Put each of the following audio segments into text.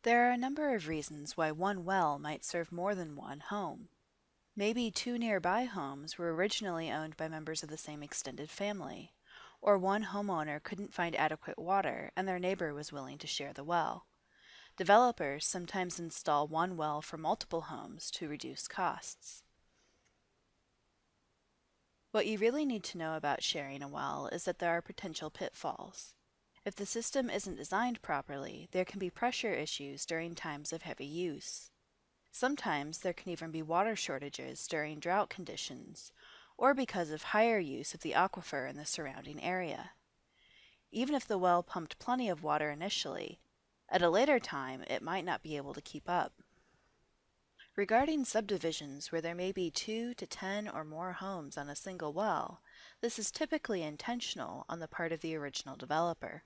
There are a number of reasons why one well might serve more than one home. Maybe two nearby homes were originally owned by members of the same extended family, or one homeowner couldn't find adequate water and their neighbor was willing to share the well. Developers sometimes install one well for multiple homes to reduce costs. What you really need to know about sharing a well is that there are potential pitfalls. If the system isn't designed properly, there can be pressure issues during times of heavy use. Sometimes there can even be water shortages during drought conditions, or because of higher use of the aquifer in the surrounding area. Even if the well pumped plenty of water initially, at a later time it might not be able to keep up. Regarding subdivisions where there may be 2 to 10 or more homes on a single well, this is typically intentional on the part of the original developer.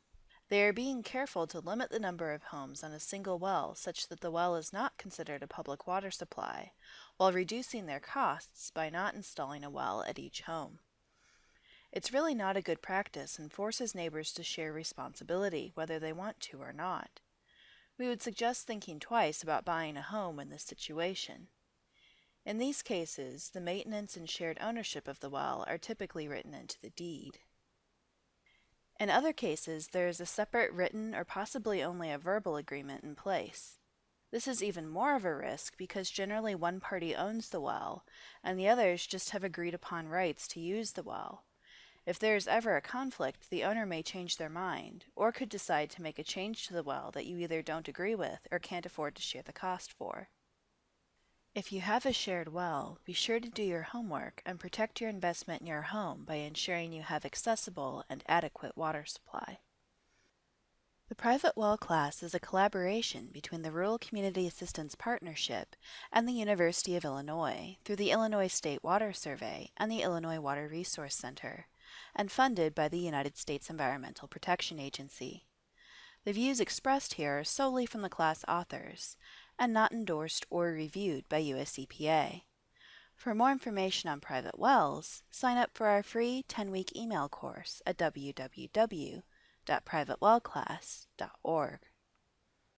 They are being careful to limit the number of homes on a single well such that the well is not considered a public water supply, while reducing their costs by not installing a well at each home. It's really not a good practice and forces neighbors to share responsibility whether they want to or not. We would suggest thinking twice about buying a home in this situation. In these cases, the maintenance and shared ownership of the well are typically written into the deed. In other cases, there is a separate written or possibly only a verbal agreement in place. This is even more of a risk because generally one party owns the well, and the others just have agreed upon rights to use the well. If there is ever a conflict, the owner may change their mind, or could decide to make a change to the well that you either don't agree with or can't afford to share the cost for. If you have a shared well, be sure to do your homework and protect your investment in your home by ensuring you have accessible and adequate water supply. The private well class is a collaboration between the Rural Community Assistance Partnership and the University of Illinois through the Illinois State Water Survey and the Illinois Water Resource Center, and funded by the United States Environmental Protection Agency. The views expressed here are solely from the class authors, and not endorsed or reviewed by US EPA. For more information on private wells, sign up for our free 10-week email course at www.privatewellclass.org.